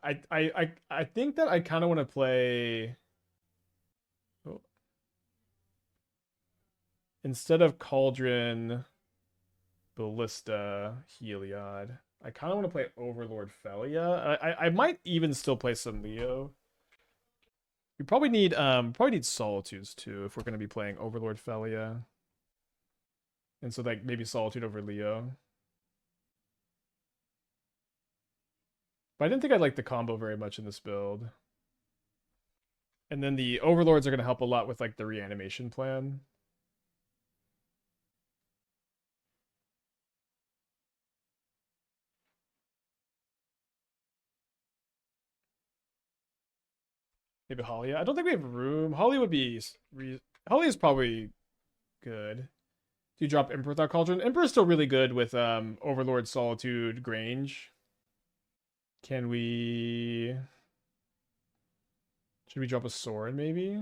I think that I kind of want to play. Oh, instead of Cauldron, Ballista, Heliod. I kind of want to play Overlord Felia. I might even still play some Leo. We probably need Solitudes too if we're gonna be playing Overlord Felia. And so like maybe Solitude over Leo. But I didn't think I liked the combo very much in this build. And then the Overlords are gonna help a lot with like the reanimation plan. Maybe Holly. I don't think we have room. Holly would be. Holly is probably good. Do you drop Emperor without Cauldron? Emperor's still really good with Overlord, Solitude, Grange. Can we? Should we drop a Sorin maybe?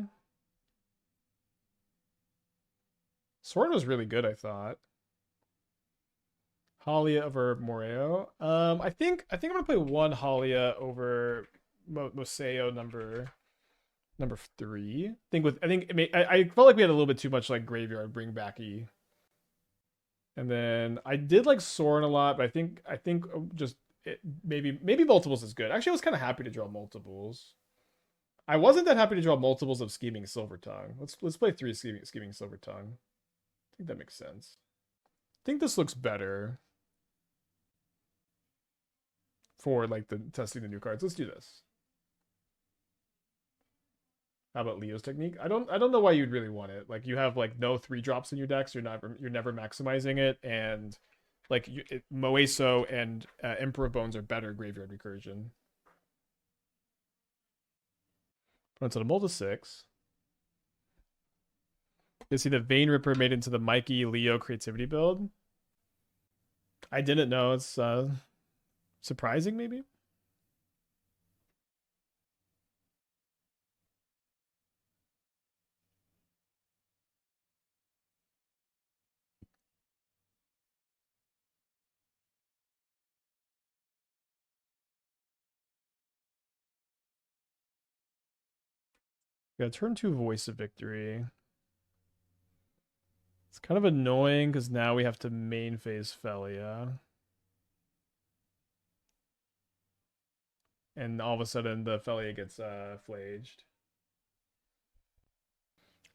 Sorin was really good, I thought. Halia over Moreo. I think I'm gonna play one Halia over Moseo number 3. I felt like we had a little bit too much like graveyard bring backy. And then I did like Sorin a lot, but I think just maybe multiples is good. Actually, I was kind of happy to draw multiples. I wasn't that happy to draw multiples of Scheming Silvertongue. Let's play 3 Scheming Silvertongue. I think that makes sense. I think this looks better for like the testing the new cards. Let's do this. How about Leo's technique? I don't know why you'd really want it. Like you have like no 3 drops in your decks. You're never maximizing it, and like Moeso and Emperor Bones are better graveyard recursion. Runs on a mold of 6. You see the Vein Ripper made into the Mikey Leo creativity build. I didn't know. It's surprising, maybe. We got turn 2 Voice of Victory. It's kind of annoying because now we have to main phase Felia. And all of a sudden the Felia gets flaged.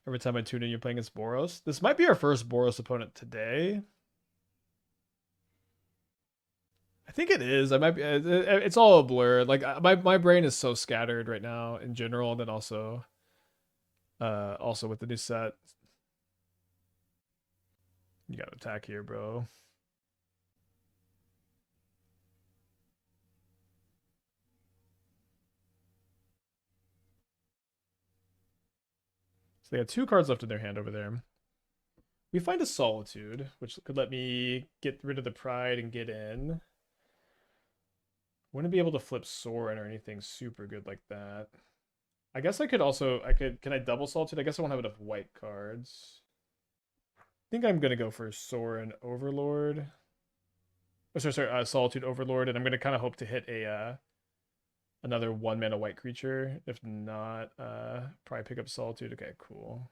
Every time I tune in, you're playing against Boros. This might be our first Boros opponent today. I think it is. I might be. It's all a blur. Like my brain is so scattered right now in general, and then also with the new set. You got to attack here, bro. So they got 2 cards left in their hand over there. We find a Solitude, which could let me get rid of the Pride and get in. Wouldn't be able to flip Sorin or anything super good like that. I guess I could also, can I double Solitude? I guess I won't have enough white cards. I think I'm going to go for Sorin Overlord. Oh, sorry, Solitude Overlord, and I'm going to kind of hope to hit a another 1-mana white creature. If not, probably pick up Solitude. Okay, cool.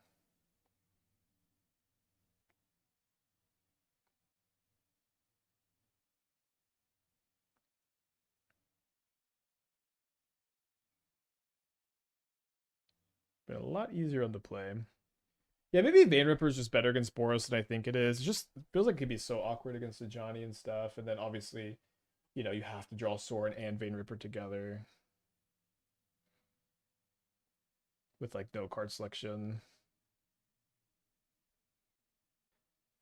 Been a lot easier on the play. Yeah, maybe Vein Ripper is just better against Boros than I think it is. It just feels like it could be so awkward against the Johnny and stuff. And then obviously, you have to draw Sorin and Vein Ripper together with like no card selection.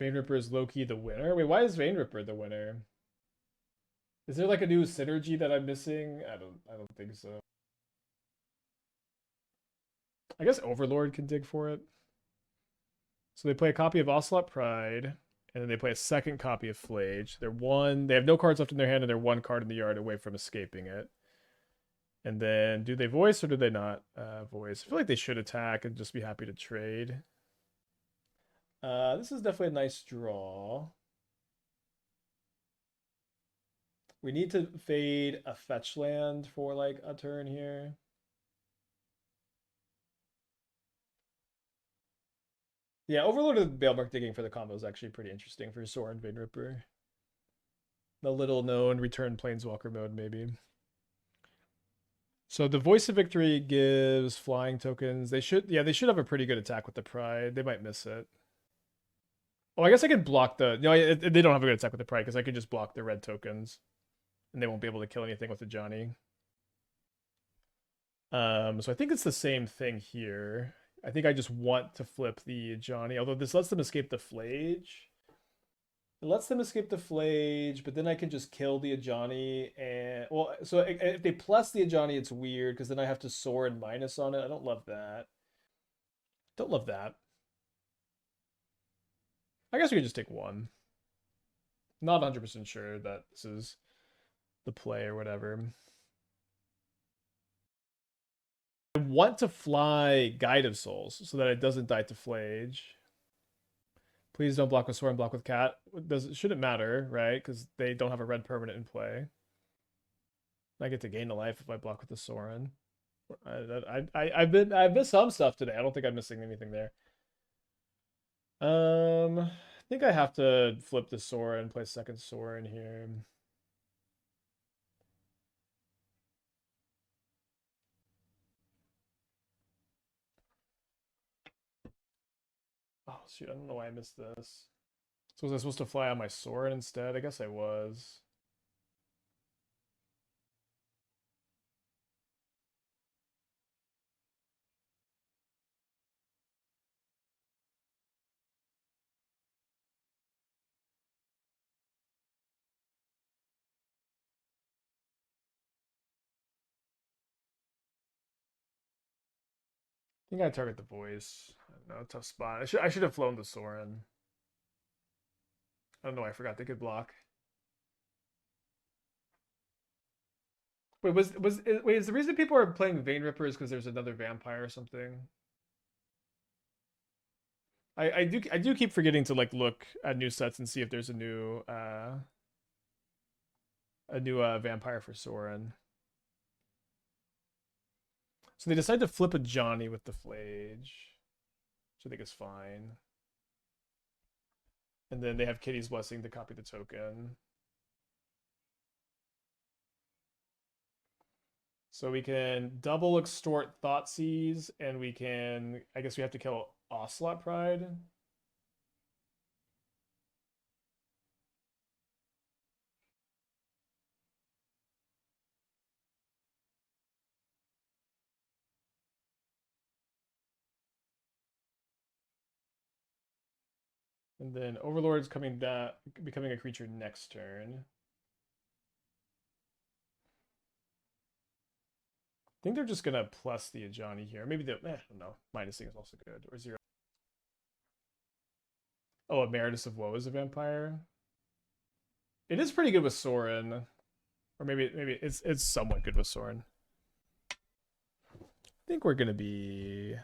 Vein Ripper is low key the winner. Wait, why is Vein Ripper the winner? Is there like a new synergy that I'm missing? I don't think so. I guess Overlord can dig for it. So they play a copy of Ocelot Pride, and then they play a second copy of Flage. They have no cards left in their hand, and they're 1 card in the yard away from escaping it. And then, do they voice or do they not voice? I feel like they should attack and just be happy to trade. This is definitely a nice draw. We need to fade a fetch land for like a turn here. Yeah, Overlord of Balemark Digging for the combo is actually pretty interesting for Sorin Vein Ripper. The little known return Planeswalker mode, maybe. So the Voice of Victory gives flying tokens. They should have a pretty good attack with the Pride. They might miss it. Oh, I guess I could block the... No, they don't have a good attack with the Pride because I could just block the red tokens. And they won't be able to kill anything with the Johnny. So I think it's the same thing here. I think I just want to flip the Johnny, although this lets them escape the Flage. It lets them escape the Flage, but then I can just kill the Ajani and... Well, so if they plus the Ajani, it's weird, because then I have to soar and minus on it. I don't love that. Don't love that. I guess we could just take one. Not 100% sure that this is the play or whatever. I want to fly Guide of Souls so that it doesn't die to Flage. Please don't block with Sorin, block with Cat. Shouldn't matter, right? Because they don't have a red permanent in play. I get to gain a life if I block with the Sorin. I've missed some stuff today. I don't think I'm missing anything there. I think I have to flip the Sorin, play second Sorin here. Oh shoot, I don't know why I missed this. So was I supposed to fly on my Sorin instead? I guess I was. I think I target the Voice. I don't know, tough spot. I should have flown the Sorin. I don't know why I forgot they could block. Wait, is the reason people are playing Vein Rippers because there's another vampire or something? I do keep forgetting to like look at new sets and see if there's a new vampire for Sorin. So they decide to flip a Johnny with the Flage, which I think is fine. And then they have Kitty's Blessing to copy the token. So we can double extort Thoughtseize, and we can... I guess we have to kill Ocelot Pride. And then Overlord's coming down, becoming a creature next turn. I think they're just gonna plus the Ajani here. Maybe I don't know. Minusing is also good. Or 0. Oh, Emeritus of Woe is a vampire. It is pretty good with Sorin. Or maybe it's somewhat good with Sorin. I think we're gonna be...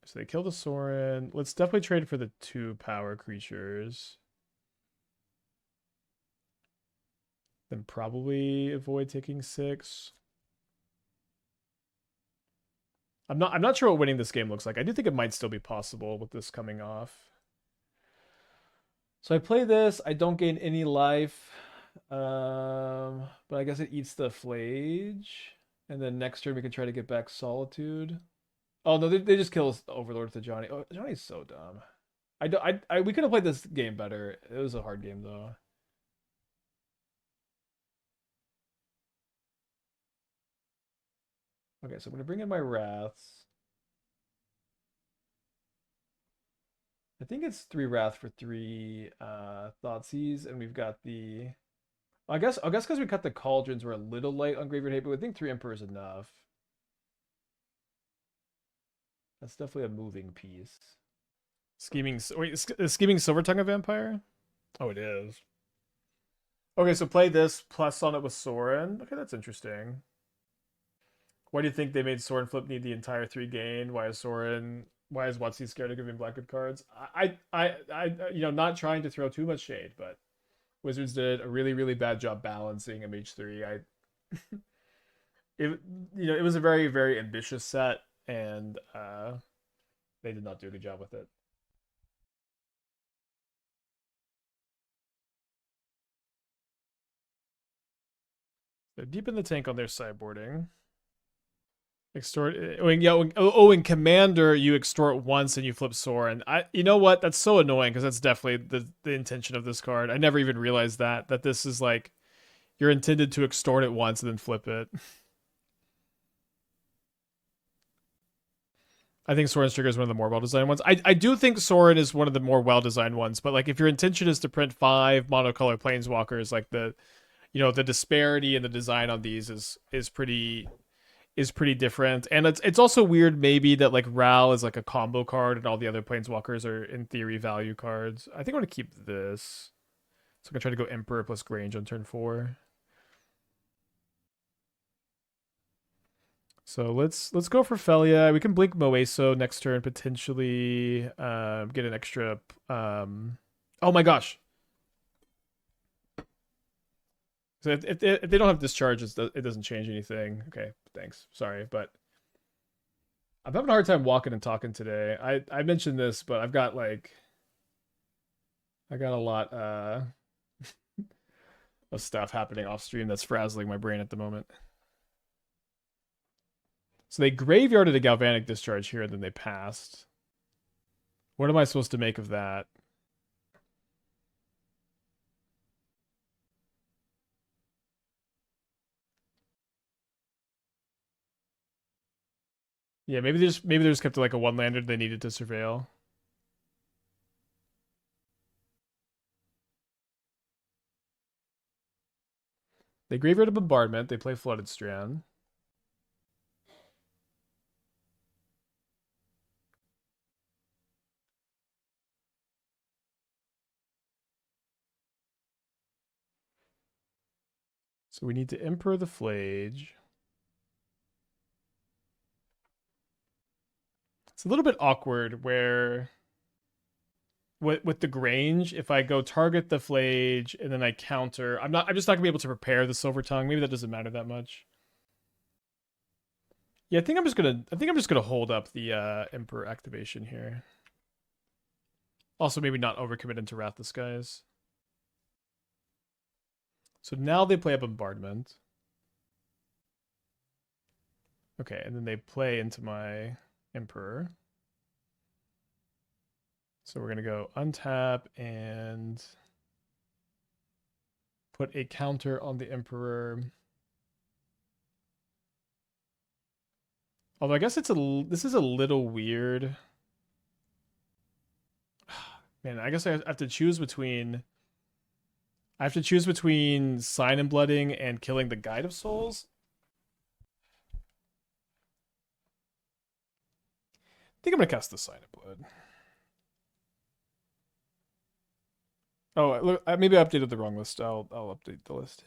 So they kill the Sorin. Let's definitely trade for the 2 power creatures. Then probably avoid taking 6. I'm not sure what winning this game looks like. I do think it might still be possible with this coming off. So I play this. I don't gain any life. But I guess it eats the Flage. And then next turn we can try to get back Solitude. Oh no, they just kill Overlord to Johnny. Oh, Johnny's so dumb. We could have played this game better. It was a hard game though. Okay, so I'm gonna bring in my Wraths. I think it's 3 Wrath for 3 Thoughtseize, and we've got the... I guess because we cut the Cauldrons, we're a little light on Graveyard Hate, but I think 3 Emperor is enough. That's definitely a moving piece. Scheming... Wait, is Scheming Silvertongue a vampire? Oh, it is. Okay, so play this plus on it with Sorin. Okay, that's interesting. Why do you think they made Sorin flip need the entire 3 gain? Why is Sorin why is Watsy scared of giving black good cards? Not trying to throw too much shade, but Wizards did a really, really bad job balancing MH3. It, it was a very, very ambitious set, and they did not do a good job with it. They're deep in the tank on their sideboarding. Extort. In Commander, you extort once and you flip Sorin. You know what? That's so annoying because that's definitely the intention of this card. I never even realized that this is like you're intended to extort it once and then flip it. I think Sorin's trigger is one of the more well-designed ones. I do think Sorin is one of the more well-designed ones, but like if your intention is to print 5 monocolor planeswalkers, like the disparity in the design on these is pretty different. And it's also weird maybe that like Ral is like a combo card and all the other planeswalkers are in theory value cards. I think I want to keep this. So I'm gonna try to go Emperor plus Grange on turn 4. So let's go for Felia. We can blink Moeso next turn, potentially get an extra oh my gosh. So if they don't have discharges, it doesn't change anything. Okay, thanks. Sorry, but I'm having a hard time walking and talking today. I mentioned this, but I got a lot of stuff happening off stream that's frazzling my brain at the moment. So they graveyarded a Galvanic Discharge here, and then they passed. What am I supposed to make of that? Yeah, maybe they just kept it like a one-lander they needed to surveil. They graveyard a Bombardment. They play Flooded Strand. So we need to Emperor the Flage. It's a little bit awkward where with the Grange, if I go target the Flage and then I counter, I'm just not gonna be able to prepare the Silvertongue. Maybe that doesn't matter that much. Yeah, I think I'm just gonna hold up the Emperor activation here. Also, maybe not overcommit into Wrath the Skies. So now they play a Bombardment. Okay, and then they play into my Emperor. So we're going to go untap and put a counter on the Emperor. Although I guess this is a little weird. Man, I guess I have to choose between Sign and Blooding and killing the Guide of Souls. I think I'm gonna cast the Sign of Blood. Oh, look, maybe I updated the wrong list. I'll update the list.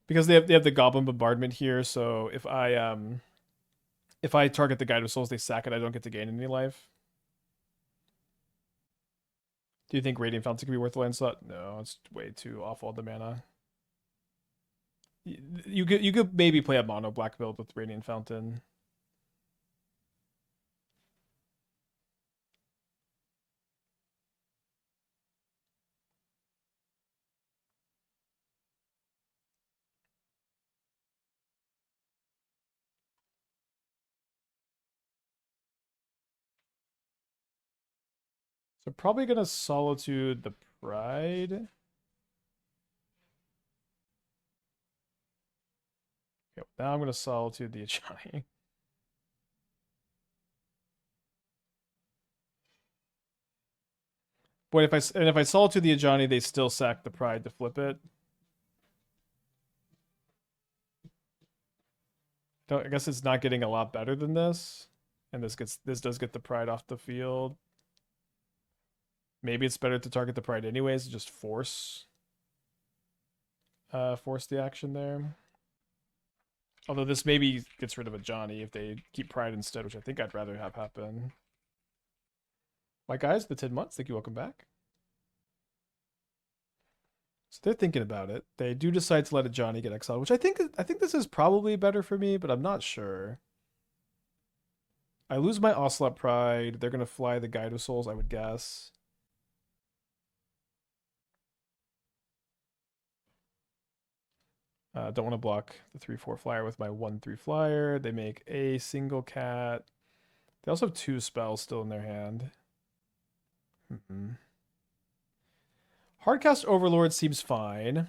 Because they have the Goblin Bombardment here, so if I target the Guide of Souls, they sack it. I don't get to gain any life. Do you think Radiant Fountain could be worth the land slot? No, it's way too awful on the mana. You could maybe play a mono black build with Radiant Fountain. So probably gonna Solitude the Pride. Okay, now I'm gonna Solitude the Ajani. But if I Solitude the Ajani, they still sack the Pride to flip it. I guess it's not getting a lot better than this. And this does get the Pride off the field. Maybe it's better to target the Pride anyways, just force the action there. Although this maybe gets rid of a Johnny if they keep Pride instead, which I think I'd rather have happen. My guys, the 10 months, thank you, welcome back. So they're thinking about it. They do decide to let a Johnny get exiled, which I think this is probably better for me, but I'm not sure. I lose my Ocelot Pride. They're gonna fly the Guide of Souls, I would guess. Don't want to block the 3/4 flyer with my 1/3 flyer. They make a single cat. They also have 2 spells still in their hand. Hardcast Overlord seems fine.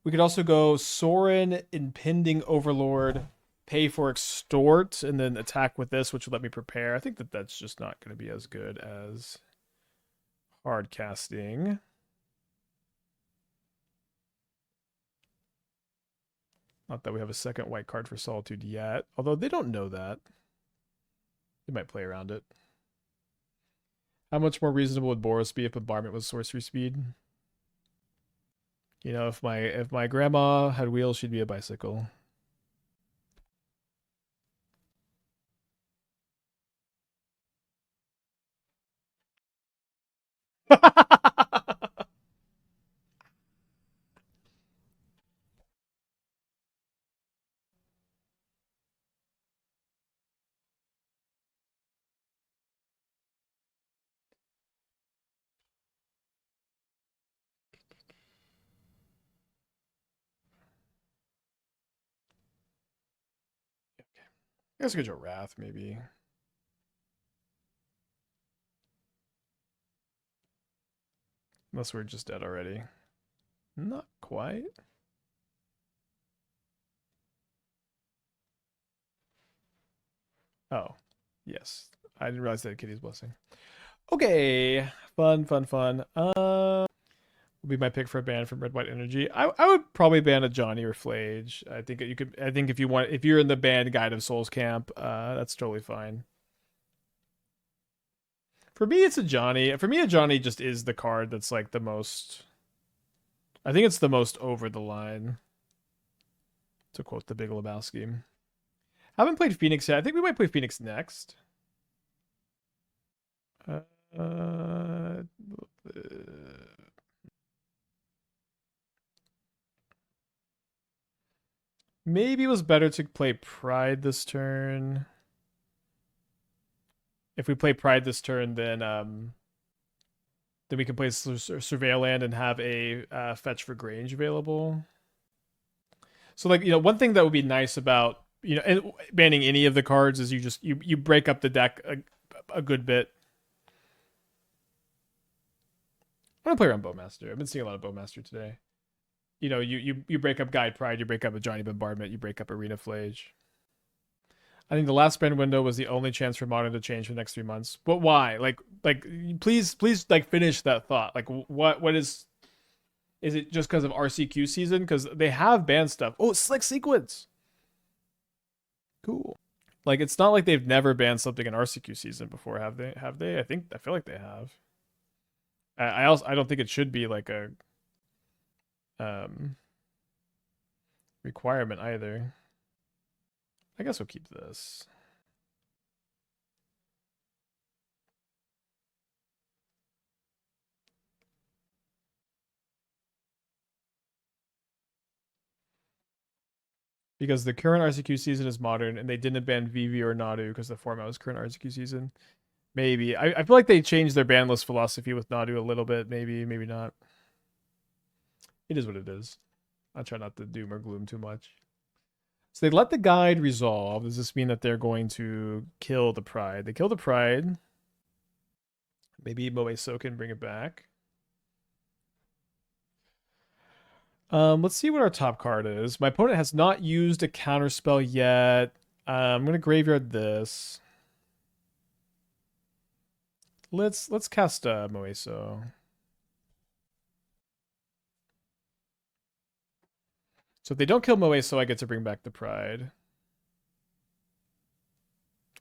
We could also go Sorin, Impending Overlord, pay for Extort, and then attack with this, which would let me prepare. I think that's just not going to be as good as hardcasting. Not that we have a second white card for Solitude yet, although they don't know that. They might play around it. How much more reasonable would Boros be if Bombardment was sorcery speed? You know, if my grandma had wheels, she'd be a bicycle. I guess I could draw Wrath, maybe. Unless we're just dead already. Not quite. Oh, yes. I didn't realize that Kitty's Blessing. Okay. Fun. Would be my pick for a ban from Red White Energy. I would probably ban a Johnny or Flage. I think you could. I think if you're in the ban Guide of Souls camp, that's totally fine. For me, it's a Johnny. For me, a Johnny just is the card that's like the most. I think it's the most over the line. To quote the Big Lebowski. Haven't played Phoenix yet. I think we might play Phoenix next. Maybe it was better to play Pride this turn. If we play Pride this turn, then we can play Surveil Land and have a fetch for Grange available. So, like, you know, one thing that would be nice about, you know, and banning any of the cards is you break up the deck a good bit. I'm gonna play around Bowmaster. I've been seeing a lot of Bowmaster today. You know, you break up Guide Pride, you break up a Johnny Bombardment, you break up Arena Flage. I think the last ban window was the only chance for Modern to change for the next 3 months. But why? Like, please, like, finish that thought. Like, what is it just because of RCQ season? Because they have banned stuff. Oh, Slick Sequence. Cool. Like, it's not like they've never banned something in RCQ season before, have they? I feel like they have. I don't think it should be like a requirement either. I guess we'll keep this. Because the current RCQ season is modern, and they didn't ban VV or Nadu because the format was current RCQ season. Maybe. I feel like they changed their ban list philosophy with Nadu a little bit. Maybe not. It is what it is. I'll try not to doom or gloom too much. So they let the Guide resolve. Does this mean that they're going to kill the Pride? They kill the Pride. Maybe Moseo can bring it back. Let's see what our top card is. My opponent has not used a counterspell yet. I'm gonna graveyard this. Let's cast Moseo. So if they don't kill Moseo, I get to bring back the Pride.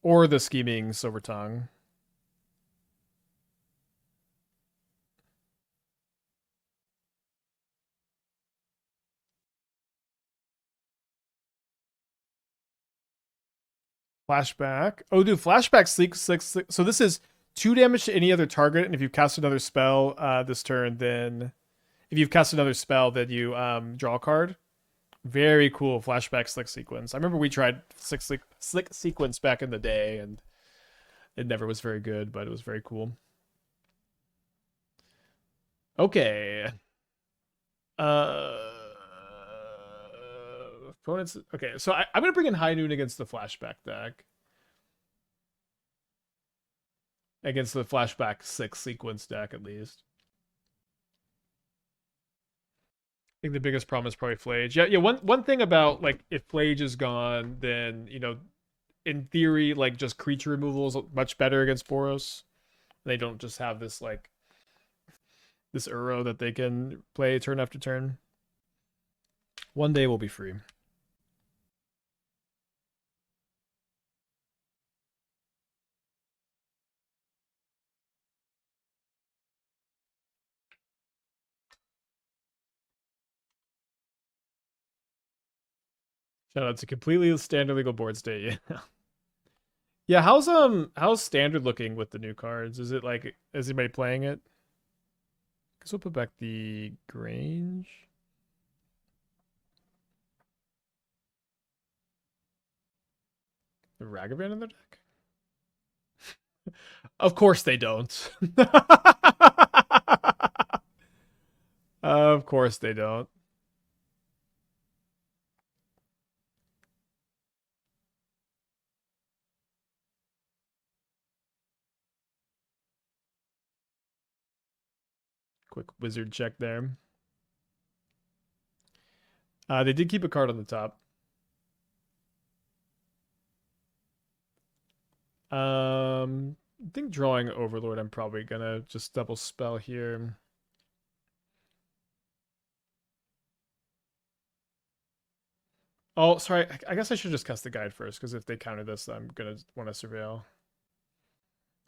Or the Scheming Silvertongue. Flashback. Oh, dude, flashback sleek. So this is 2 damage to any other target, and if you cast another spell this turn, then if you've cast another spell, then you draw a card. Very cool flashback slick sequence. I remember we tried slick sequence back in the day, and it never was very good, but it was very cool. Okay. Opponents. Okay, so I'm gonna bring in High Noon against the flashback deck. Against the flashback 6 sequence deck, at least. I think the biggest problem is probably Flage. Yeah. One thing about like if Flage is gone, then in theory, like just creature removal is much better against Boros. They don't just have this like this Uro that they can play turn after turn. One day we'll be free. Shout out to completely standard legal board state. Yeah. Yeah, how's standard looking with the new cards? Is it like is anybody playing it? Guess we'll put back the Grange. The Ragavan in their deck? Of course they don't. Of course they don't. Quick wizard check there. They did keep a card on the top. I think drawing Overlord, I'm probably gonna just double spell here. Oh, sorry. I guess I should just cast the guide first, because if they counter this, I'm gonna want to surveil.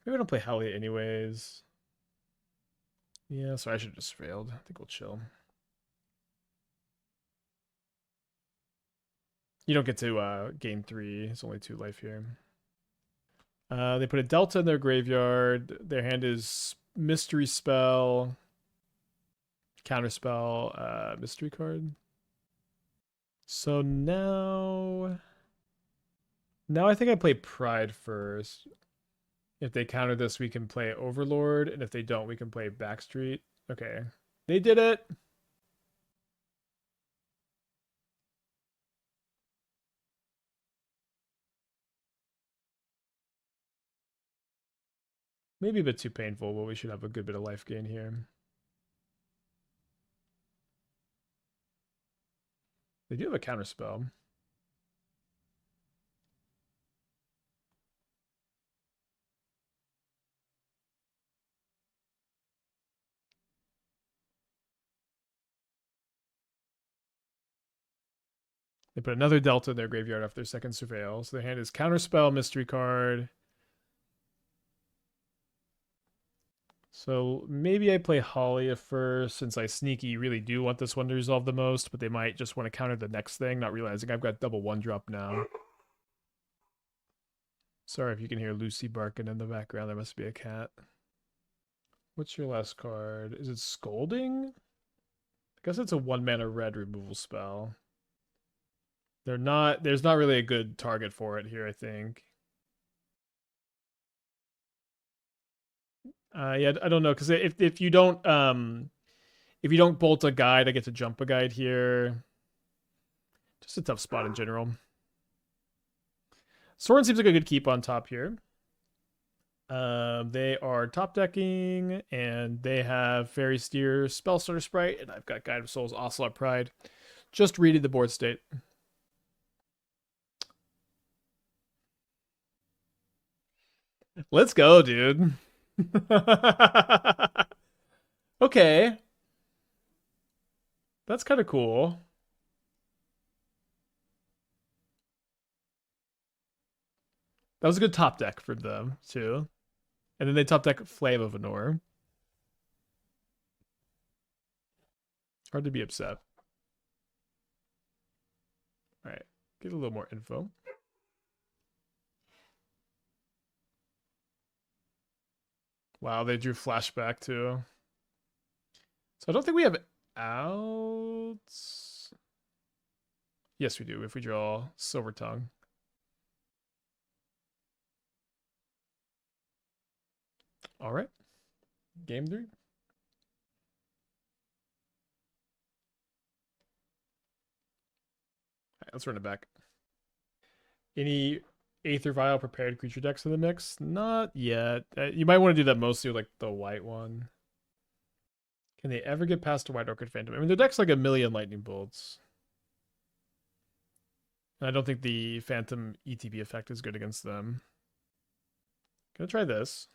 Maybe I don't play Heliod anyways. Yeah, so I should have just surveilled. I think we'll chill. You don't get to gain 3. It's only 2 life here. They put a Delta in their graveyard. Their hand is Mystery Spell, Counterspell, Mystery card. So now I think I play Pride first. If they counter this, we can play Overlord, and if they don't, we can play Backstreet. Okay. They did it. Maybe a bit too painful, but we should have a good bit of life gain here. They do have a counterspell. They put another Delta in their graveyard after their second surveil. So their hand is Counterspell, Mystery card. So maybe I play Holiya first, since I sneaky really do want this one to resolve the most, but they might just want to counter the next thing, not realizing I've got double 1-drop now. Sorry if you can hear Lucy barking in the background. There must be a cat. What's your last card? Is it Scolding? I guess it's a 1-mana red removal spell. There's not really a good target for it here, I think. Yeah, I don't know, because if you don't bolt a guide, I get to jump a guide here. Just a tough spot in general. Sorin seems like a good keep on top here. They are top decking, and they have Fairy Steer, Spellstarter Sprite, and I've got Guide of Souls, Ocelot Pride. Just reading the board state. Let's go, dude. Okay. That's kind of cool. That was a good top deck for them, too. And then they top deck Flame of Anor. Hard to be upset. All right. Get a little more info. Wow, they drew flashback too. So I don't think we have outs. Yes, we do if we draw Silvertongue. All right. Game 3. All right, let's run it back. Any Aether Vial prepared creature decks in the mix? Not yet. You might want to do that mostly with like the white one. Can they ever get past a White Orchid Phantom? I mean, their deck's like a million Lightning Bolts. And I don't think the Phantom ETB effect is good against them. Gonna try this.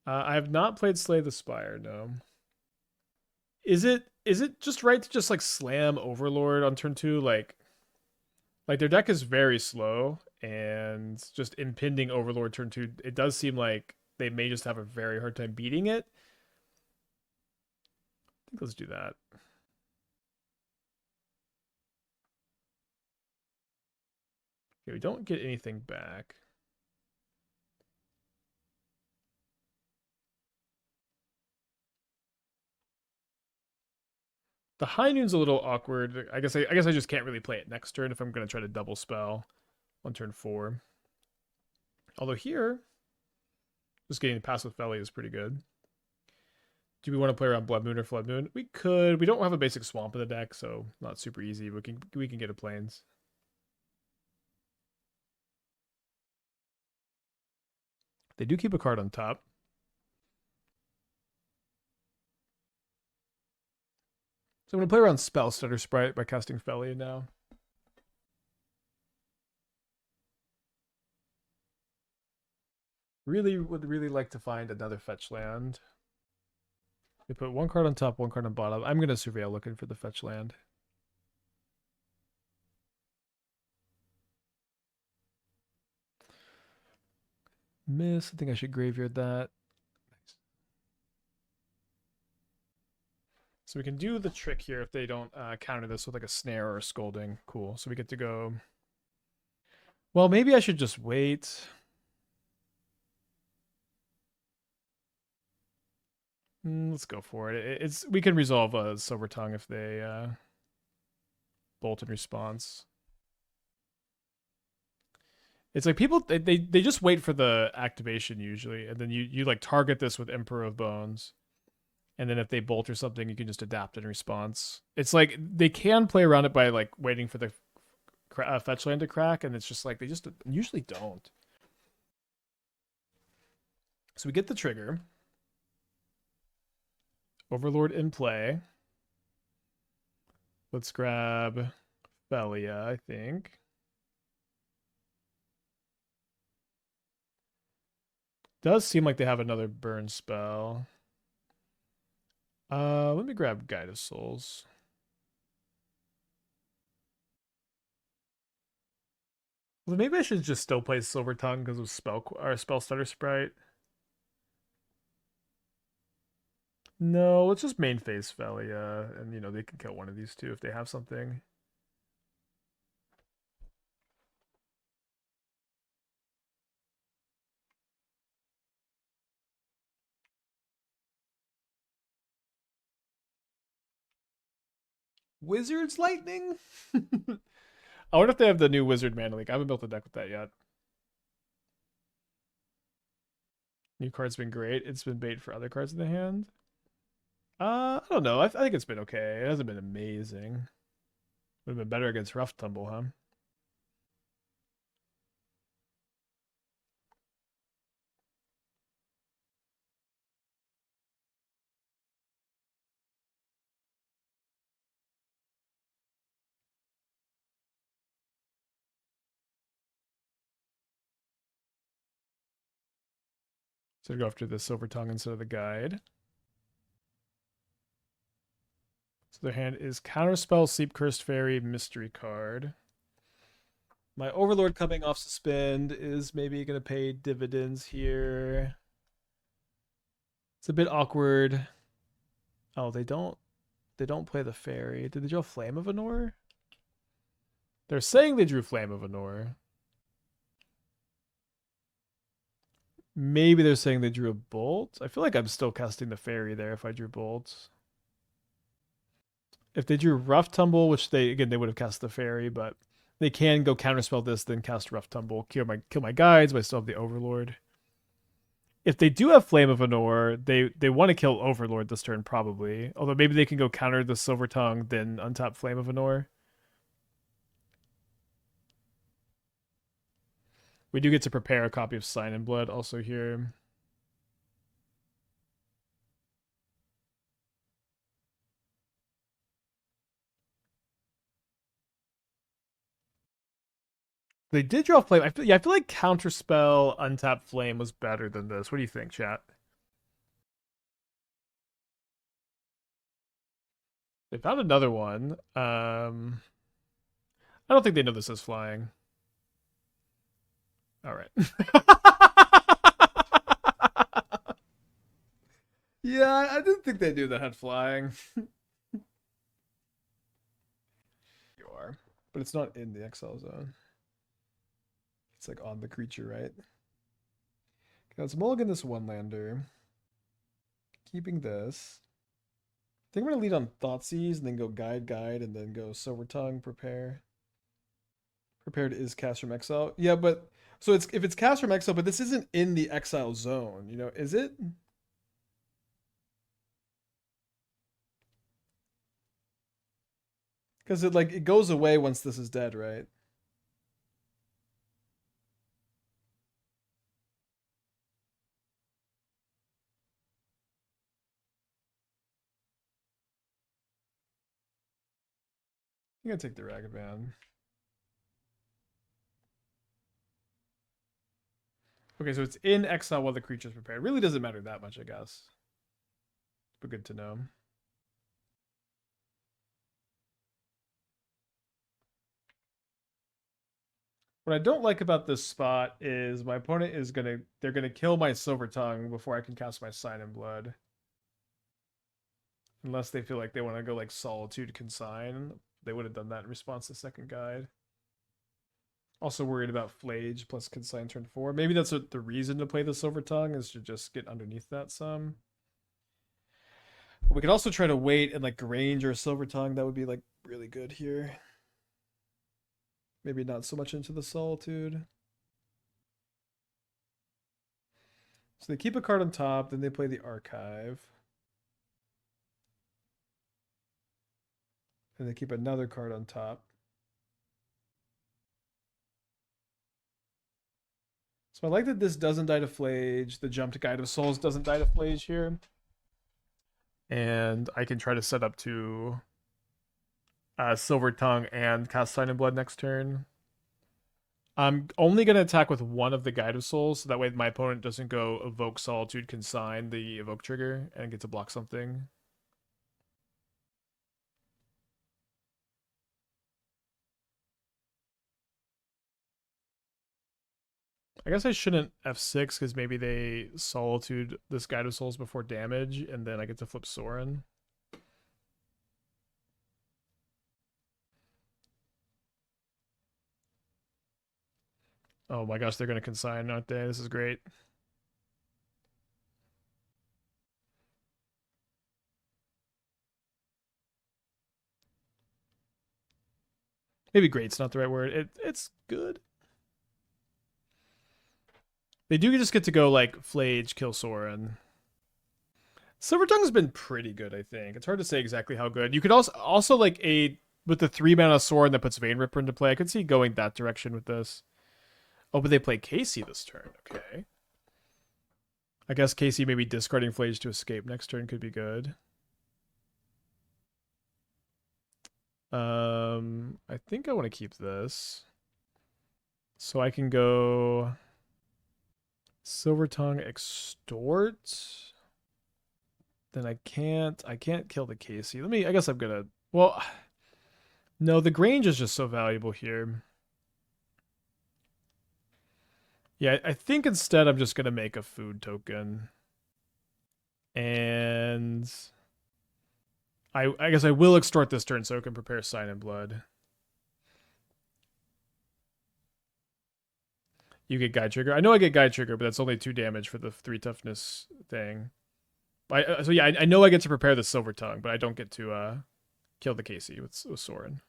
I have not played Slay the Spire, no. Is it just right to just like slam Overlord on turn 2? Like their deck is very slow, and just impending Overlord turn 2, it does seem like they may just have a very hard time beating it. I think let's do that. Okay, we don't get anything back. The High Noon's a little awkward. I guess I just can't really play it next turn if I'm going to try to double spell on turn 4. Although here, just getting past with Felly is pretty good. Do we want to play around Blood Moon or Flood Moon? We could. We don't have a basic swamp in the deck, so not super easy. We can get a Plains. They do keep a card on top. So I'm going to play around Spell Stutter Sprite by casting Felly now. Would really like to find another fetch land. They put one card on top, one card on bottom. I'm going to Surveil looking for the fetch land. Miss. I think I should graveyard that. So we can do the trick here if they don't counter this with like a snare or a scolding. Cool. So we get to go. Well, maybe I should just wait. Let's go for it. We can resolve a Silvertongue if they bolt in response. It's like people they just wait for the activation usually, and then you like target this with Emperor of Bones, and then if they bolt or something, you can just adapt in response. It's like they can play around it by like waiting for the fetch land to crack, and it's just like they just usually don't. So we get the trigger. Overlord in play. Let's grab Felia, I think. Does seem like they have another burn spell. Let me grab Guide of Souls. Well, maybe I should just still play Silvertongue because of Spell Stutter Sprite. No, let's just main phase Felia, and they can kill one of these two if they have something. Wizard's Lightning? I wonder if they have the new Wizard Mana League. I haven't built a deck with that yet. New card's been great. It's been bait for other cards in the hand. I don't know. I think it's been okay. It hasn't been amazing. Would have been better against Rough Tumble, huh? So go after the Silvertongue instead of the Guide. So their hand is Counterspell, Sleep Cursed Fairy, Mystery card. My Overlord coming off suspend is maybe going to pay dividends here. It's a bit awkward. Oh, they don't play the fairy. Did they draw Flame of Anor? They're saying they drew Flame of Anor. Maybe they're saying they drew a bolt. I feel like I'm still casting the fairy there if I drew bolts. If they drew Rough Tumble, which they would have cast the fairy, but they can go counterspell this, then cast Rough Tumble, kill my guides, but I still have the Overlord. If they do have Flame of Anor, they want to kill Overlord this turn probably. Although maybe they can go counter the Silvertongue, then untap Flame of Anor. We do get to prepare a copy of Sign in Blood also here. They did draw Flame. I feel like Counterspell, Untap Flame was better than this. What do you think, chat? They found another one. I don't think they know this is flying. All right. Yeah, I didn't think they knew that had flying. You are, but it's not in the exile zone. It's like on the creature, right? Okay, let's mulligan this one lander. Keeping this. I think we're gonna lead on Thoughtseize and then go guide, and then go Silvertongue, prepare. Prepared is cast from exile. Yeah, but so it's if it's cast from exile, but this isn't in the exile zone, you know, is it? Because it goes away once this is dead, right? I'm gonna take the Ragged Man. Okay, so it's in exile while the creature's prepared. It really doesn't matter that much, I guess. But good to know. What I don't like about this spot is my opponent is they're gonna kill my Silvertongue before I can cast my Sign in Blood. Unless they feel like they want to go like Solitude Consign. They would have done that in response to second guide. Also worried about Flage plus Consign turn 4. Maybe that's the reason to play the Silvertongue is to just get underneath that some. But we could also try to wait and like Grange or Silvertongue. That would be like really good here. Maybe not so much into the Solitude. So they keep a card on top, then they play the Archive. And they keep another card on top. So I like that this doesn't die to Flage. The jump to Guide of Souls doesn't die to Flage here. And I can try to set up to Silvertongue and cast Sign in Blood next turn. I'm only going to attack with one of the Guide of Souls, so that way my opponent doesn't go Evoke Solitude, Consign the Evoke trigger, and get to block something. I guess I shouldn't F6 because maybe they Solitude this Guide of Souls before damage, and then I get to flip Sorin. Oh my gosh, they're going to Consign, aren't they? This is great. Maybe great's not the right word. It's good. They do just get to go like Flage, kill Sorin. Silvertongue's been pretty good, I think. It's hard to say exactly how good. You could also like with the 3-mana Sorin that puts Vein Ripper into play. I could see going that direction with this. Oh, but they play Casey this turn. Okay. I guess Casey maybe discarding Flage to escape next turn could be good. I think I want to keep this. So I can go Silvertongue Extort. Then I can't kill the Casey. I guess I'm gonna, well, no, the Grange is just so valuable here. Yeah, I think instead I'm just gonna make a food token. And I guess I will extort this turn so I can prepare Sign in Blood. You get Guide Trigger. I know I get Guide Trigger, but that's only 2 damage for the 3 toughness thing. So yeah, I know I get to prepare the Silvertongue, but I don't get to kill the Casey with Sorin.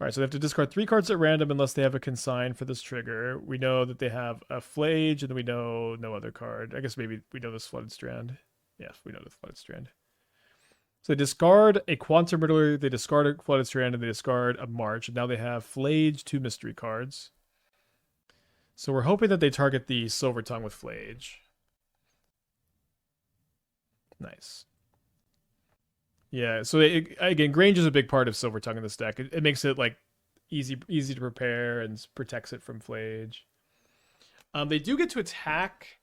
Alright, so they have to discard 3 cards at random unless they have a consign for this trigger. We know that they have a Flage, and then we know no other card. I guess maybe we know this Flooded Strand. Yes, we know the Flooded Strand. So they discard a Quantum Riddler, they discard a Flooded Strand, and they discard a March. And now they have Flage, 2 mystery cards. So we're hoping that they target the Silvertongue with Flage. Nice. Yeah, so again, Grange is a big part of Silvertongue in this deck. It makes it like easy to prepare and protects it from Flage. They do get to attack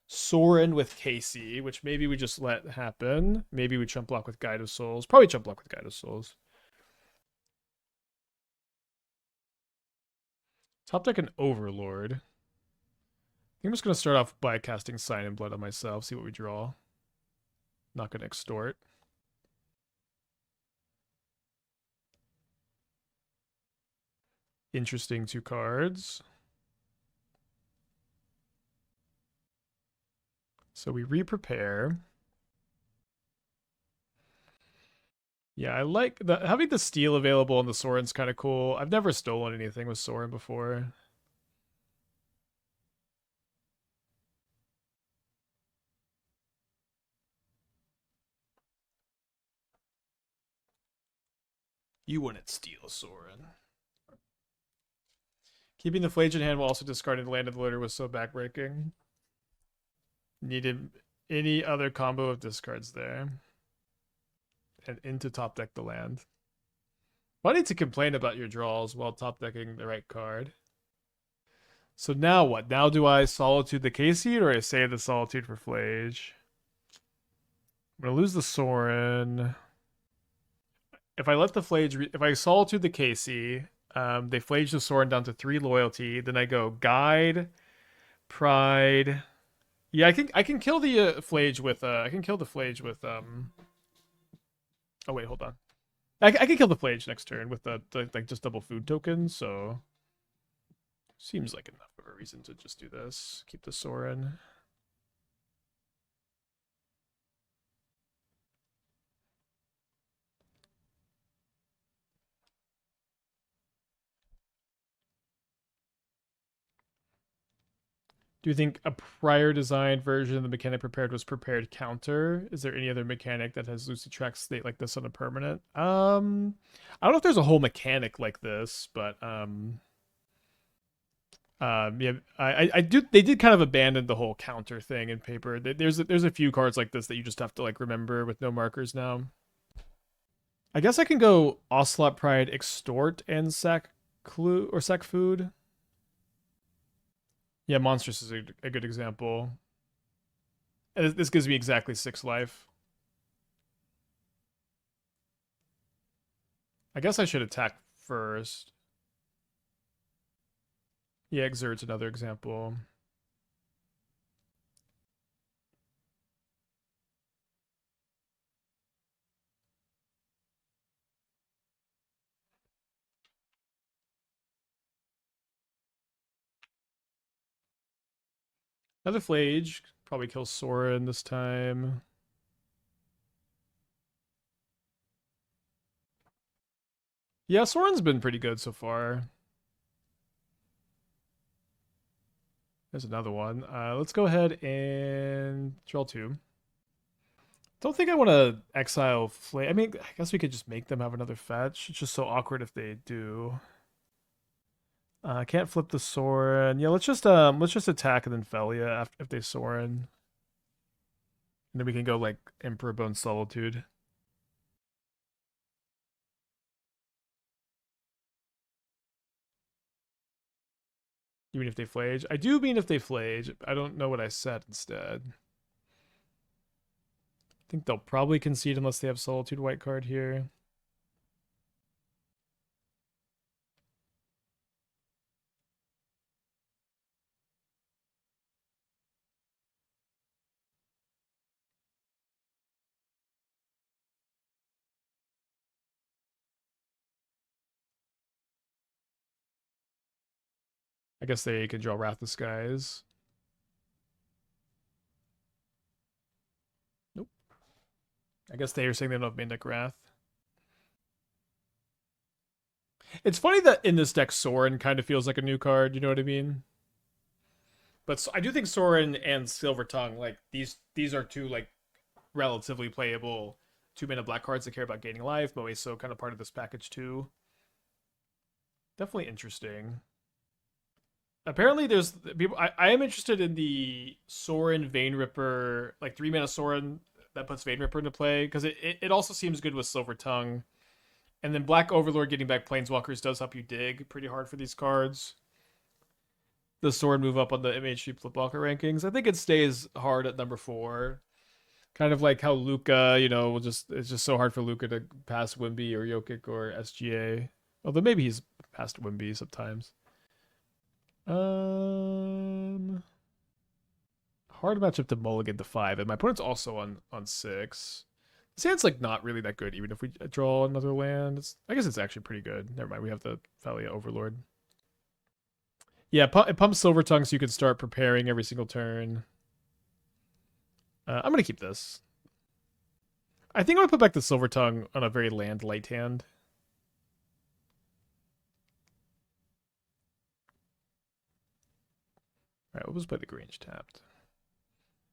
Sorin with Casey, which maybe we just let happen. Maybe we chump block with Guide of Souls. Probably chump block with Guide of Souls. Top deck an Overlord. I think I'm just going to start off by casting Sign and Blood on myself, see what we draw. Not going to extort. Interesting 2 cards. So we re-prepare. Yeah, I like having the steal available on the Sorin's kind of cool. I've never stolen anything with Sorin before. You wouldn't steal Sorin. Keeping the Flage in hand while also discarding the Land of the Loader was so backbreaking. Needed any other combo of discards there. And into top deck the land. Funny to complain about your draws while top decking the right card. So now what? Now do I Solitude the Casey or I save the Solitude for Flage? I'm going to lose the Sorin. If I let the Flage... if I Solitude the Casey, they Flage the Sorin down to 3 loyalty. Then I go Guide, Pride... Yeah, I can kill the Flage with I can kill the Flage with oh wait, hold on. I can kill the Flage next turn with the like just double food tokens, so seems like enough of a reason to just do this. Keep the Sorin. Do you think a prior designed version of the mechanic prepared was prepared counter? Is there any other mechanic that has Lucy Track state like this on a permanent? I don't know if there's a whole mechanic like this, but yeah, I do. They did kind of abandon the whole counter thing in paper. There's a few cards like this that you just have to like remember with no markers now. I guess I can go Ocelot Pride, Extort, and Sack Clue or Sack Food. Yeah, Monstrous is a good example. And this gives me exactly 6 life. I guess I should attack first. Yeah, Exert's another example. Another Flage. Probably kill Sorin this time. Yeah, Sorin's been pretty good so far. There's another one. Let's go ahead and draw 2. Don't think I want to exile Flame. I mean, I guess we could just make them have another fetch. It's just so awkward if they do. Can't flip the Sorin. Yeah, let's just attack and then Felia if they Sorin. And then we can go like Emperor Bone Solitude. You mean if they Flage? I do mean if they Flage. I don't know what I said instead. I think they'll probably concede unless they have Solitude white card here. I guess they can draw Wrath of Skies. Nope. I guess they are saying they don't have main deck Wrath. It's funny that in this deck, Sorin kind of feels like a new card. You know what I mean? But I do think Sorin and Silvertongue, like these are two like relatively playable 2-mana black cards that care about gaining life. Moseo kind of part of this package too. Definitely interesting. Apparently, there's people. I am interested in the Sorin Vein Ripper, like 3-mana Sorin that puts Vein Ripper into play because it also seems good with Silvertongue. And then Black Overlord getting back Planeswalkers does help you dig pretty hard for these cards. The Sword move up on the MHG Flipwalker rankings. I think it stays hard at number 4. Kind of like how Luca, it's just so hard for Luca to pass Wimby or Jokic or SGA. Although maybe he's past Wimby sometimes. Hard matchup to mulligan to 5, and my opponent's also on 6. This hand's like not really that good, even if we draw another land. I guess it's actually pretty good. Never mind, we have the Thalia Overlord. Yeah, it pumps Silvertongue so you can start preparing every single turn. I'm gonna keep this. I think I'm gonna put back the Silvertongue on a very land light hand. Alright, we'll just play the Grange tapped.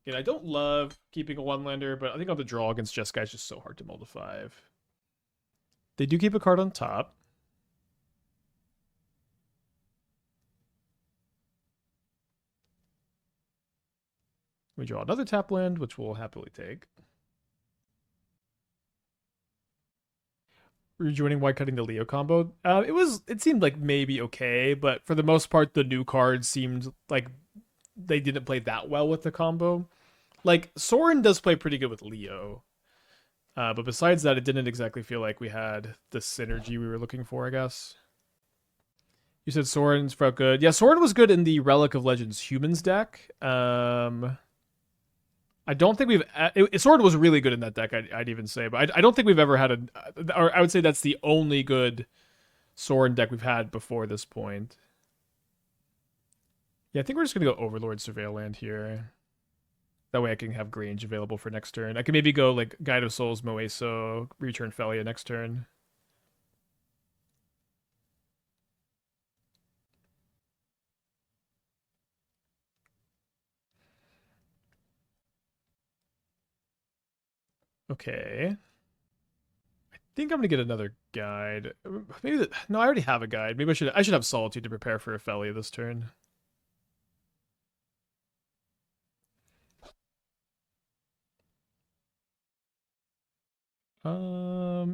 Again, I don't love keeping a 1-lander, but I think on the draw against Jeskai is just so hard to mull to 5. They do keep a card on top. We draw another tap land, which we'll happily take. Rejoining white cutting the Leo combo. It seemed like maybe okay, but for the most part, the new cards seemed like they didn't play that well with the combo. Like Sorin does play pretty good with Leo, but besides that, it didn't exactly feel like we had the synergy we were looking for. I guess. You said Sorin's felt good. Yeah, Sorin was good in the Relic of Legends Humans deck. I don't think Sorin was really good in that deck. I'd even say, but I don't think we've ever had or I would say that's the only good Sorin deck we've had before this point. Yeah, I think we're just gonna go Overlord Surveil Land here. That way I can have Grange available for next turn. I can maybe go like Guide of Souls, Moseo, return Thalia next turn. Okay. I think I'm gonna get another guide. Maybe no, I already have a guide. Maybe I should have Solitude to prepare for a Thalia this turn.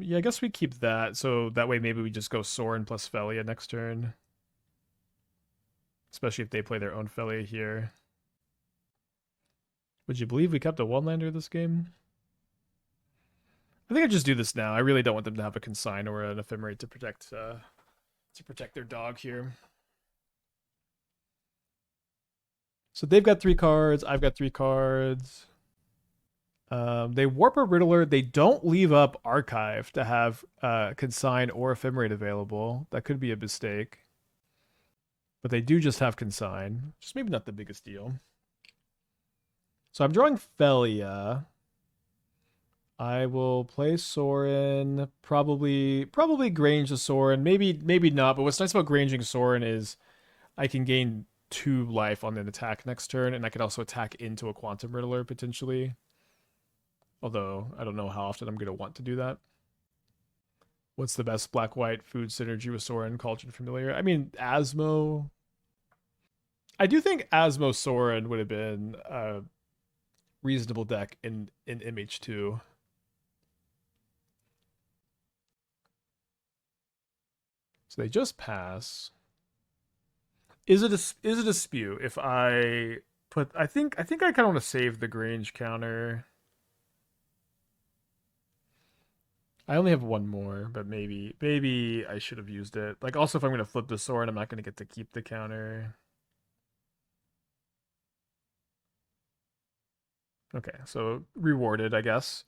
Yeah, I guess we keep that. So that way maybe we just go Sorin plus Thalia next turn. Especially if they play their own Thalia here. Would you believe we kept a 1-lander this game? I think I just do this now. I really don't want them to have a consign or an ephemerate to protect their dog here. So they've got 3 cards. I've got 3 cards. They warp a Riddler. They don't leave up Archive to have consign or ephemerate available. That could be a mistake. But they do just have consign. Just maybe not the biggest deal. So I'm drawing Thalia. I will play Sorin. Probably Grange the Sorin. Maybe not. But what's nice about Granging Sorin is I can gain 2 life on an attack next turn, and I can also attack into a Quantum Riddler potentially. Although I don't know how often I'm going to want to do that. What's the best black-white food synergy with Sorin? Cauldron Familiar. I mean, Asmo. I do think Asmo Sorin would have been a reasonable deck in MH2. So they just pass. Is it a dispute if I put? I think I kind of want to save the Grange counter. I only have 1 more, but maybe I should have used it. Like, also, if I'm going to flip the sword, I'm not going to get to keep the counter. Okay, so rewarded, I guess.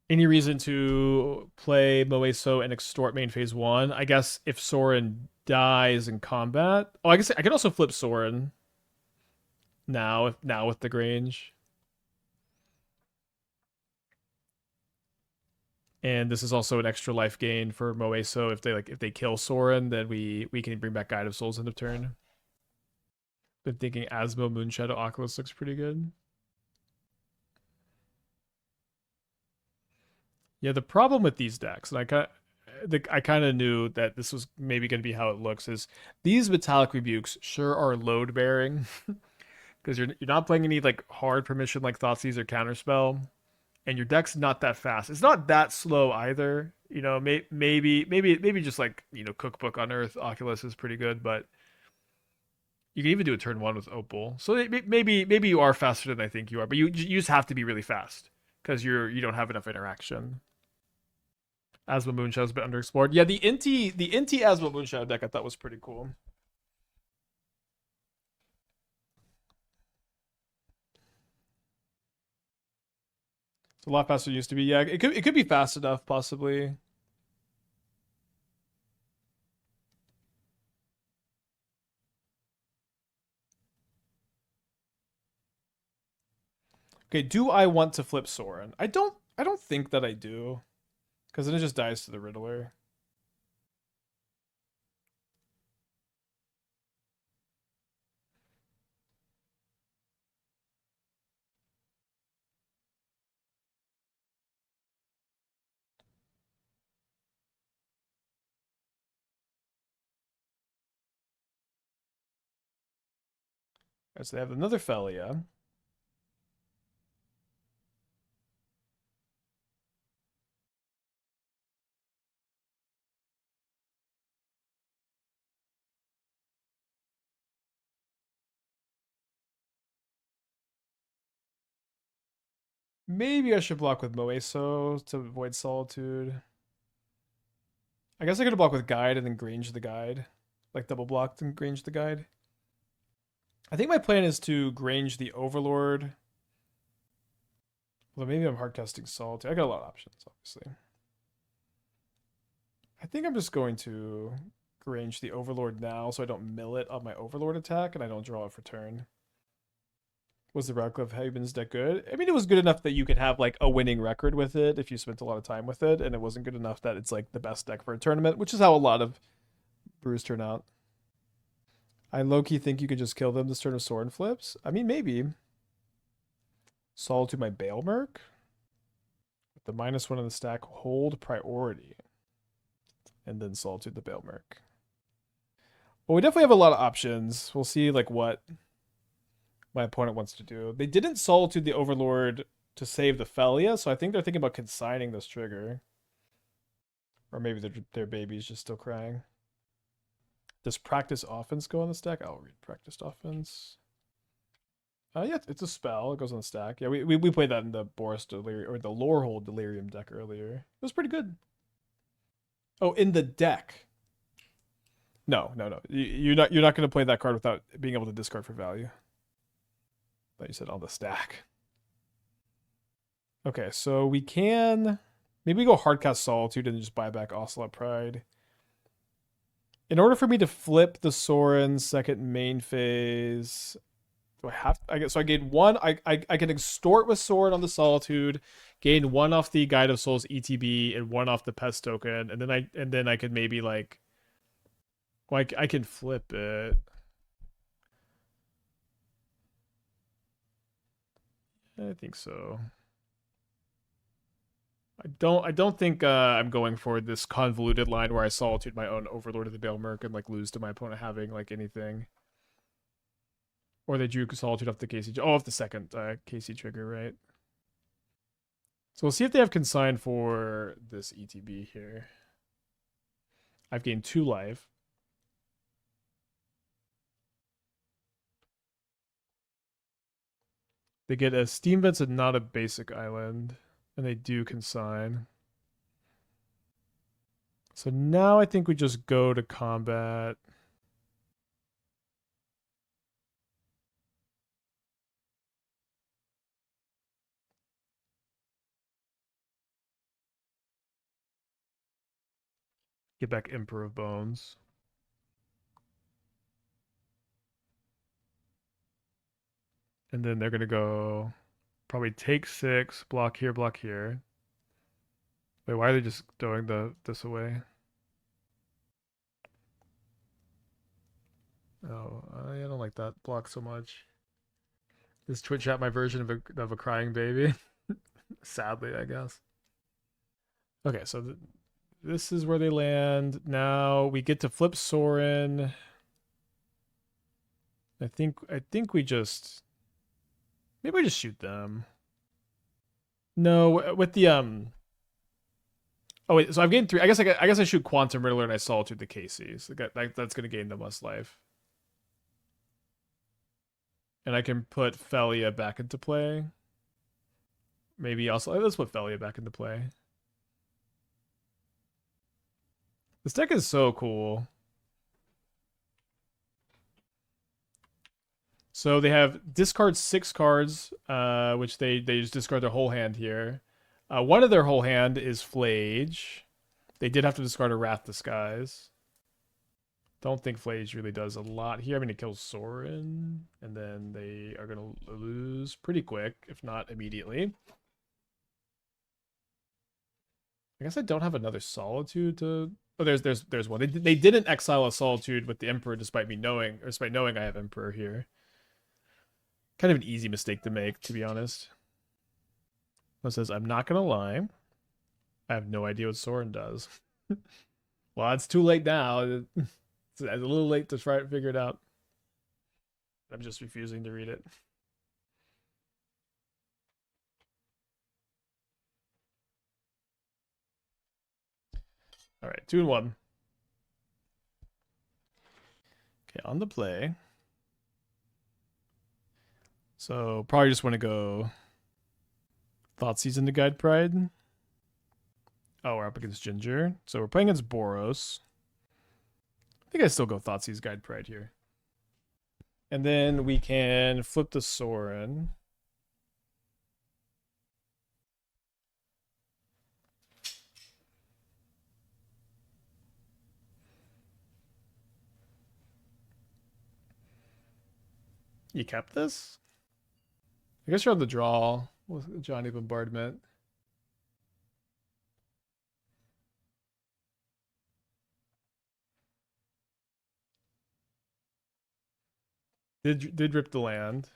Any reason to play Moseo and extort main phase 1? I guess if Sorin dies in combat. Oh, I guess I could also flip Sorin now with the Grange. And this is also an extra life gain for Moseo. If they kill Sorin, then we can bring back Guide of Souls end of turn. Been thinking Asmo Moonshadow Oculus looks pretty good. Yeah, the problem with these decks, and I kind of knew that this was maybe going to be how it looks, is these Metallic Rebukes sure are load bearing because you're not playing any like hard permission like Thoughtseize or Counterspell, and your deck's not that fast. It's not that slow either. You know, maybe just like Cookbook on Earth Oculus is pretty good, but you can even do a turn one with Opal. So maybe you are faster than I think you are, but you just have to be really fast because you don't have enough interaction. Asma Moonshadow's been underexplored. Yeah, the Inti Asma Moonshadow deck I thought was pretty cool. It's a lot faster than it used to be. Yeah, it could be fast enough possibly. Okay, do I want to flip Sorin? I don't think that I do. Because then it just dies to the Riddler. Right, so they have another Felia. Maybe I should block with Moeso to avoid Solitude. I guess I could block with Guide and then Grange the Guide. Like double blocked and Grange the Guide. I think my plan is to Grange the Overlord. Well, maybe I'm hardcasting Solitude. I got a lot of options, obviously. I think I'm just going to Grange the Overlord now so I don't mill it on my Overlord attack and I don't draw it for turn. Was the Radcliffe Havens deck good? I mean, it was good enough that you could have like a winning record with it if you spent a lot of time with it, and it wasn't good enough that it's like the best deck for a tournament, which is how a lot of brews turn out. I low-key think you could just kill them this turn of Sorin flips. I mean, maybe. Solitude my Balemerc. With the -1 on the stack, hold priority. And then Solitude the Balemerc. Well, we definitely have a lot of options. We'll see like what my opponent wants to do. They didn't Solitude the Overlord to save the Felia, so I think they're thinking about consigning this trigger. Or maybe their baby's just still crying. Does Practice Offense go on the stack? I'll read Practiced Offense. Yeah, it's a spell. It goes on the stack. Yeah, we played that in the Boris Delirium or the Lorehold Delirium deck earlier. It was pretty good. Oh, in the deck. No. You're not going to play that card without being able to discard for value. But you said on the stack. Okay, so we can maybe go Hardcast Solitude and just buy back Ocelot Pride. In order for me to flip the Sorin second main phase, do I have? I guess so. I gain one. I can extort with Sorin on the Solitude, gain one off the Guide of Souls ETB and one off the Pest token, and then I could maybe like, I can flip it. I think so. I don't think I'm going for this convoluted line where I Solitude my own Overlord of the Balemerc and like lose to my opponent having like anything. Or they drew Solitude off the KC. Oh, off the second KC trigger, right? So we'll see if they have consign for this ETB here. I've gained 2 life. They get a Steam Vents and not a basic island. And they do consign. So now I think we just go to combat. Get back Emperor of Bones. And then they're gonna go probably take 6, block here, block here. Wait, why are they just throwing this away? Oh, I don't like that block so much. Is Twitch chat my version of a crying baby? Sadly, I guess. Okay, so this is where they land. Now we get to flip Sorin. I think we just maybe we just shoot them. No, with the Oh wait, so I've gained 3. I guess I shoot Quantum Riddler and I Solitude the KC. So that's gonna gain them less life. And I can put Felia back into play. Maybe also let's put Felia back into play. This deck is so cool. So they have discard 6 cards, which they just discard their whole hand here. One of their whole hand is Flage. They did have to discard a Wrath Disguise. Don't think Flage really does a lot here. I mean, it kills Sorin, and then they are going to lose pretty quick, if not immediately. I guess I don't have another Solitude to... Oh, there's one. They didn't exile a Solitude with the Emperor despite knowing I have Emperor here. Kind of an easy mistake to make, to be honest. It says, I'm not going to lie. I have no idea what Sorin does. Well, it's too late now. It's a little late to try to figure it out. I'm just refusing to read it. All right, 2 and 1. Okay, on the play. So probably just want to go Thoughtseize into Guide Pride. Oh, we're up against Ginger. So we're playing against Boros. I think I still go Thoughtseize Guide Pride here. And then we can flip the Sorin. You kept this? I guess you're on the draw with Johnny Bombardment. Did rip the land.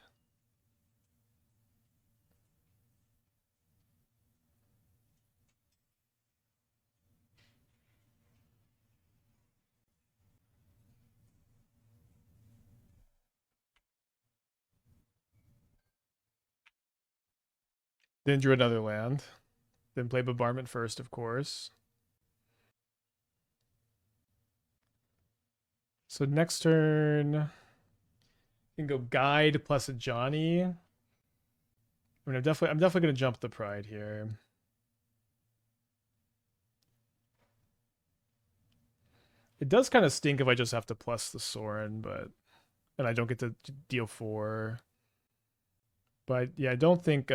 Then drew another land. Then play Bombardment first, of course. So next turn, can go Guide plus a Johnny. I mean, I'm definitely gonna jump the Pride here. It does kind of stink if I just have to plus the Sorin, and I don't get to deal 4. But yeah, I don't think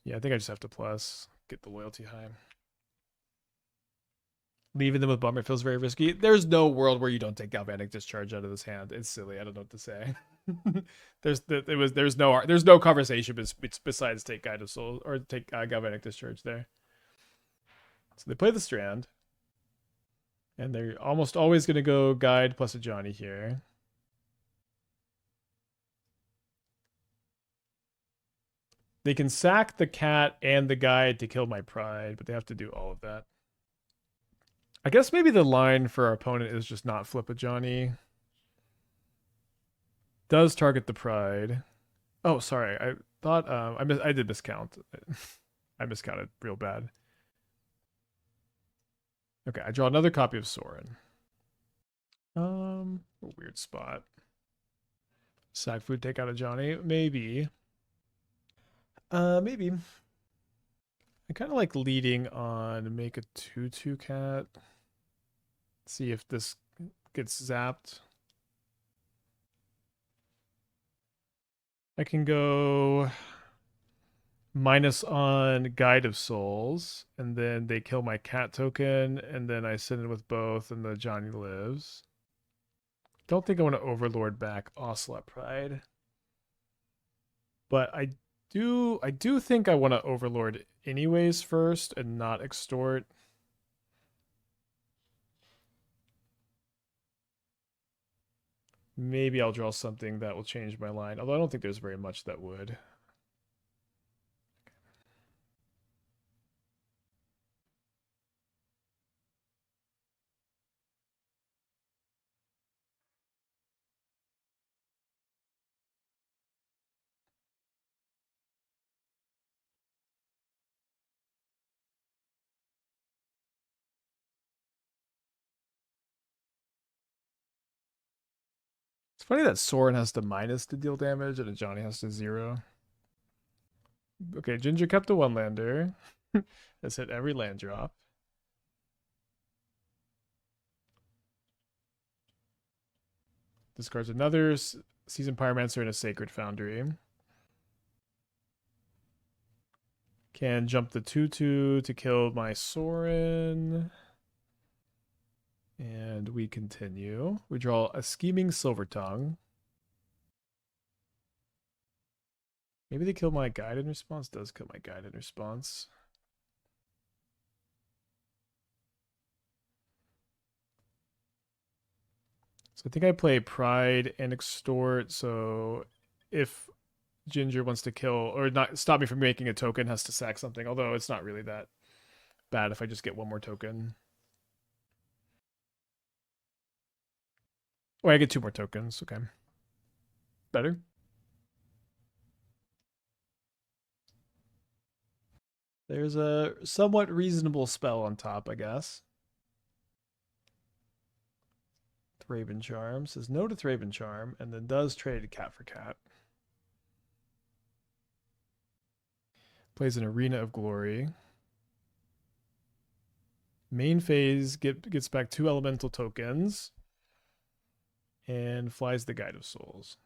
yeah, I think I just have to plus, get the loyalty high. Leaving them with Bummer feels very risky. There's no world where you don't take Galvanic Discharge out of this hand. It's silly. I don't know what to say. There's no conversation besides take Guide of Soul or take Galvanic Discharge there. So they play the Strand, and they're almost always going to go Guide plus a Johnny here. They can sack the cat and the Guide to kill my Pride, but they have to do all of that. I guess maybe the line for our opponent is just not flip a Johnny. Does target the Pride. Oh, sorry. I thought I did miscount. I miscounted real bad. Okay, I draw another copy of Sorin. A weird spot. Sack food, take out a Johnny. Maybe. Maybe. I kind of like leading on make a 2/2 cat. See if this gets zapped. I can go minus on Guide of Souls, and then they kill my cat token, and then I send it with both, and the Johnny lives. Don't think I want to Overlord back Ocelot Pride. But I do think I want to Overlord anyways first and not extort. Maybe I'll draw something that will change my line, although I don't think there's very much that would. It's funny that Sorin has to minus to deal damage and Johnny has to 0. Okay, Ginger kept a 1-lander. Has hit every land drop. Discards another Seasoned Pyromancer and a Sacred Foundry. Can jump the 2/2 to kill my Sorin. And we continue. We draw a Scheming Silvertongue. Maybe they kill my Guided Response. Does kill my Guided Response. So I think I play Pride and Extort. So if Ginger wants to kill or not stop me from making a token, has to sack something. Although it's not really that bad if I just get one more token. Oh, I get 2 more tokens. Okay. Better. There's a somewhat reasonable spell on top, I guess. Thraben Charm says no to Thraben Charm and then does trade cat for cat. Plays an Arena of Glory. Main phase gets back 2 elemental tokens and flies the Guide of Souls.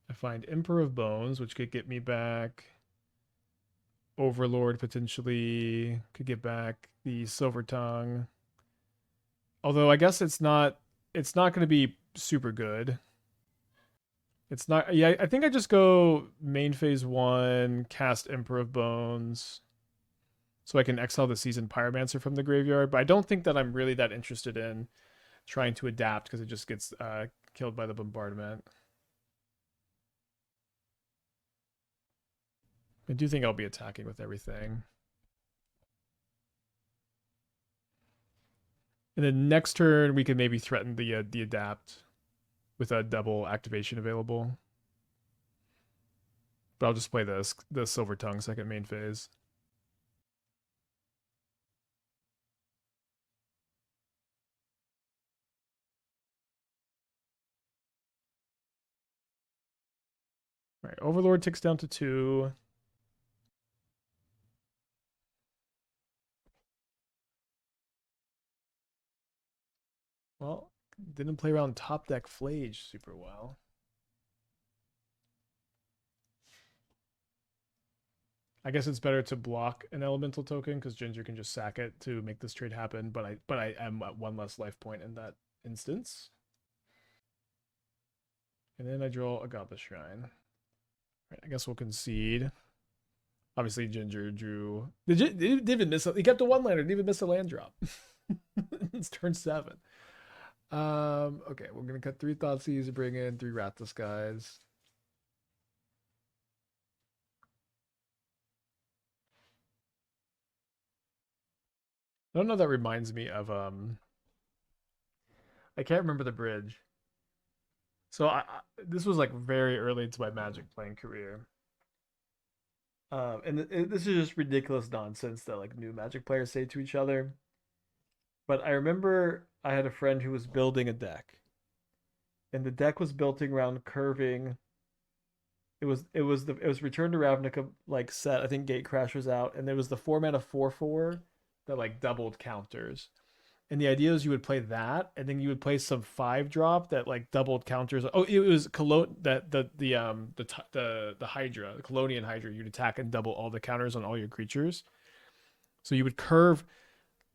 I find Emperor of Bones, which could get me back Overlord potentially, could get back the Silvertongue. Although I guess it's not going to be super good. It's not. Yeah, I think I just go main phase 1, cast Emperor of Bones, so I can exile the Seasoned Pyromancer from the graveyard. But I don't think that I'm really that interested in trying to adapt because it just gets killed by the bombardment. I do think I'll be attacking with everything. And then next turn we can maybe threaten the adapt with a double activation available. But I'll just play the Silvertongue second main phase. All right, Overlord ticks down to 2. Well, didn't play around top deck Flage super well. I guess it's better to block an elemental token because Ginger can just sack it to make this trade happen. But I am at 1 less life point in that instance. And then I draw a Godless Shrine. All right, I guess we'll concede. Obviously, Ginger drew. Did even miss? He kept a 1-lander. Didn't even miss a land drop. It's turn 7. Okay, we're gonna cut 3 Thoughtseize, bring in 3 Wrath Disguise. I don't know. That reminds me of I can't remember the bridge. So this was like very early into my Magic playing career. And this is just ridiculous nonsense that like new Magic players say to each other. But I remember I had a friend who was building a deck, and the deck was built around curving. It was Return to Ravnica like set. I think Gatecrash was out, and there was the 4-mana 4/4 that like doubled counters. And the idea is you would play that, and then you would play some 5-drop that like doubled counters. Oh, it was Cologne that the Hydra, the Colonian Hydra. You'd attack and double all the counters on all your creatures. So you would curve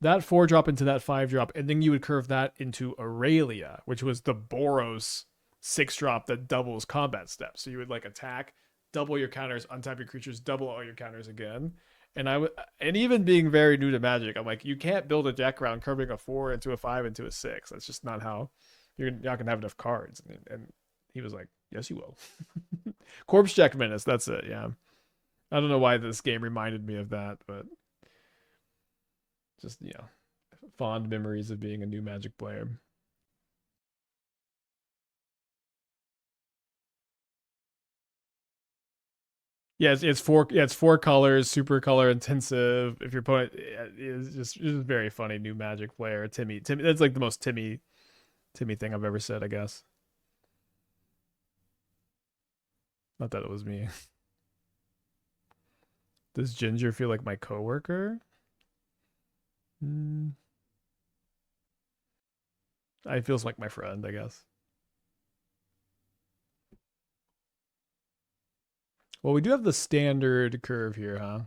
that 4-drop into that 5-drop, and then you would curve that into Aurelia, which was the Boros 6-drop that doubles combat steps. So you would like attack, double your counters, untap your creatures, double all your counters again. And and even being very new to Magic, I'm like, you can't build a deck around curving a 4 into a 5 into a 6. That's just not how you're not gonna have enough cards. And he was like, yes, you will. Corpse Jack Menace, that's it. Yeah, I don't know why this game reminded me of that, but just fond memories of being a new Magic player. Yeah, it's four. Yeah, it's 4 colors, super color intensive. If your opponent is just very funny new Magic player, Timmy. That's like the most Timmy thing I've ever said, I guess. Not that it was me. Does Ginger feel like my coworker? I feels like my friend, I guess. Well, we do have the standard curve here, huh?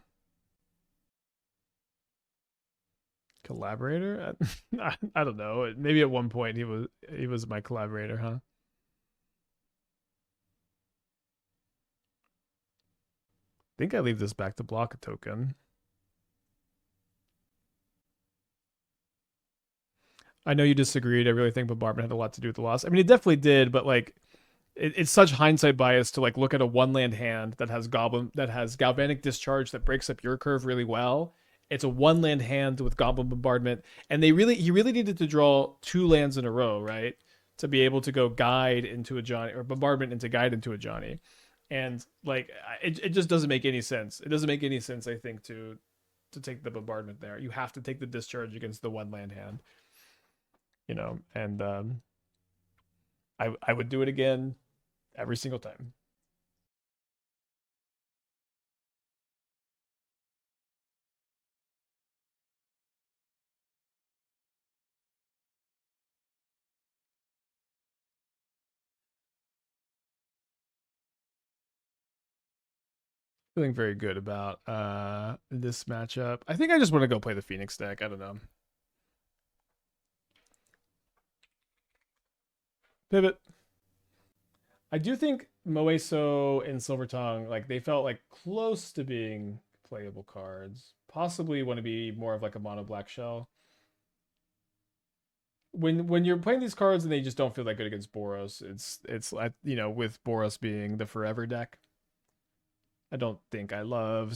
Collaborator? I don't know. Maybe at one point he was my collaborator, huh? I think I leave this back to block a token. I know you disagreed. I really think Bombardment had a lot to do with the loss. I mean, it definitely did, but like, it's such hindsight bias to like look at a 1-land hand that has Galvanic Discharge that breaks up your curve really well. It's a 1-land hand with Goblin Bombardment, and he really needed to draw 2 lands in a row, right, to be able to go Guide into a Johnny or Bombardment into Guide into a Johnny, and like it just doesn't make any sense. It doesn't make any sense, I think, to take the Bombardment there. You have to take the Discharge against the 1-land hand. And I would do it again every single time. Feeling very good about this matchup. I think I just want to go play the Phoenix deck. I don't know. Pivot. I do think Moseo and Silvertongue, like, they felt like close to being playable cards. Possibly want to be more of like a mono black shell. When you're playing these cards and they just don't feel that good against Boros, it's with Boros being the forever deck. I don't think I love.